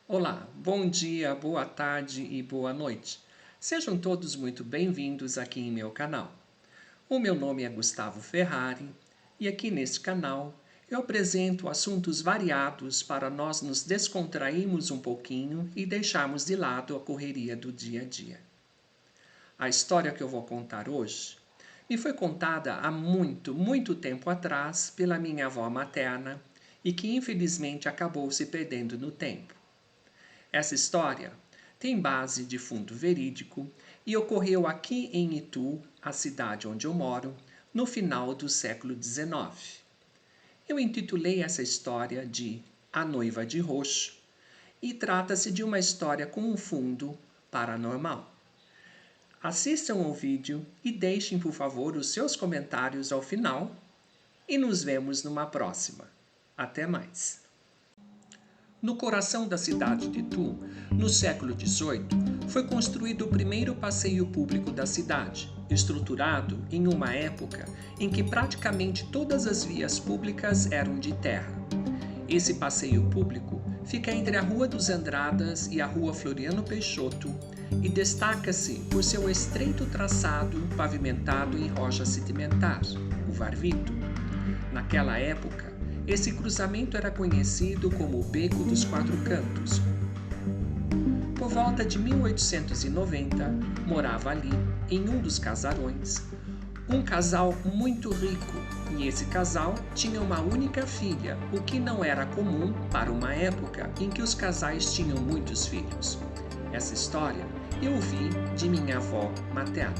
Olá, bom dia, boa tarde e boa noite. Sejam todos muito bem-vindos aqui em meu canal. O meu nome é Gustavo Ferrari e aqui neste canal eu apresento assuntos variados para nós nos descontrairmos um pouquinho e deixarmos de lado a correria do dia a dia. A história que eu vou contar hoje me foi contada há muito tempo atrás pela minha avó materna e que infelizmente acabou se perdendo no tempo. Essa história tem base de fundo verídico e ocorreu aqui em Itu, a cidade onde eu moro, no final do século XIX. Eu intitulei essa história de A Noiva de Roxo e trata-se de uma história com um fundo paranormal. Assistam ao vídeo e deixem, por favor, os seus comentários ao final e nos vemos numa próxima. Até mais! No coração da cidade de Itu, no século XVIII, foi construído o primeiro passeio público da cidade, estruturado em uma época em que praticamente todas as vias públicas eram de terra. Esse passeio público fica entre a Rua dos Andradas e a Rua Floriano Peixoto e destaca-se por seu estreito traçado pavimentado em rocha sedimentar, o Varvito. Naquela época, esse cruzamento era conhecido como o Beco dos Quatro Cantos. Por volta de 1890, morava ali, em um dos casarões, um casal muito rico, e esse casal tinha uma única filha, o que não era comum para uma época em que os casais tinham muitos filhos. Essa história eu ouvi de minha avó materna.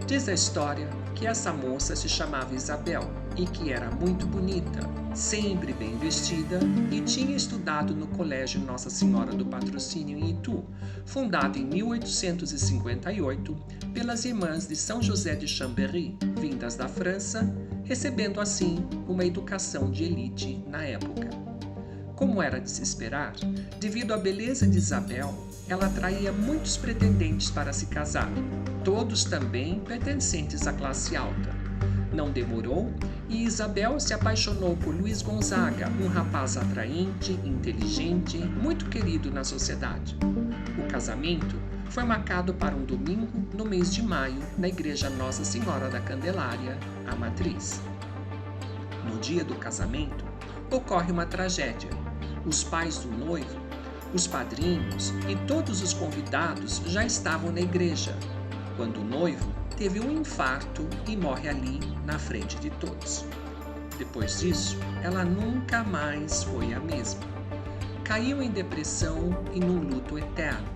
Diz a história que essa moça se chamava Isabel e que era muito bonita, sempre bem vestida e tinha estudado no Colégio Nossa Senhora do Patrocínio em Itu, fundado em 1858 pelas irmãs de São José de Chambéry, vindas da França, recebendo assim uma educação de elite na época. Como era de se esperar, devido à beleza de Isabel, ela atraía muitos pretendentes para se casar, todos também pertencentes à classe alta. Não demorou e Isabel se apaixonou por Luiz Gonzaga, um rapaz atraente, inteligente, muito querido na sociedade. O casamento foi marcado para um domingo no mês de maio na Igreja Nossa Senhora da Candelária, a Matriz. No dia do casamento, ocorre uma tragédia. Os pais do noivo, os padrinhos e todos os convidados já estavam na igreja, quando o noivo teve um infarto e morre ali na frente de todos. Depois disso, ela nunca mais foi a mesma. Caiu em depressão e num luto eterno.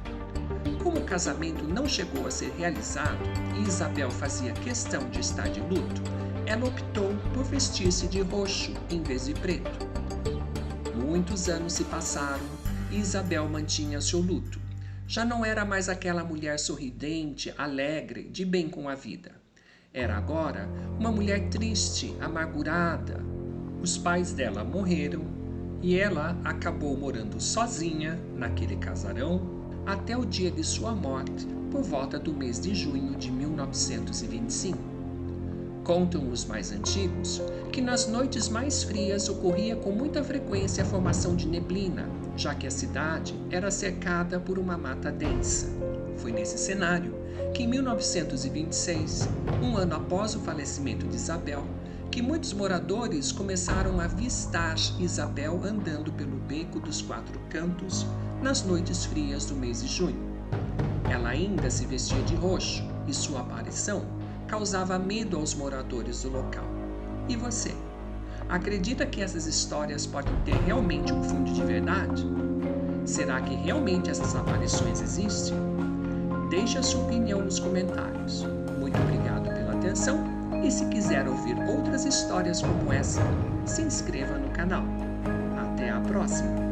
Como o casamento não chegou a ser realizado e Isabel fazia questão de estar de luto, ela optou por vestir-se de roxo em vez de preto. Muitos anos se passaram e Isabel mantinha seu luto. Já não era mais aquela mulher sorridente, alegre, de bem com a vida. Era agora uma mulher triste, amargurada. Os pais dela morreram e ela acabou morando sozinha naquele casarão até o dia de sua morte, por volta do mês de junho de 1925. Contam os mais antigos que nas noites mais frias ocorria com muita frequência a formação de neblina, já que a cidade era cercada por uma mata densa. Foi nesse cenário que em 1926, um ano após o falecimento de Isabel, que muitos moradores começaram a avistar Isabel andando pelo Beco dos Quatro Cantos nas noites frias do mês de junho. Ela ainda se vestia de roxo e sua aparição causava medo aos moradores do local. E você? Acredita que essas histórias podem ter realmente um fundo de verdade? Será que realmente essas aparições existem? Deixe a sua opinião nos comentários. Muito obrigado pela atenção e se quiser ouvir outras histórias como essa, se inscreva no canal. Até a próxima!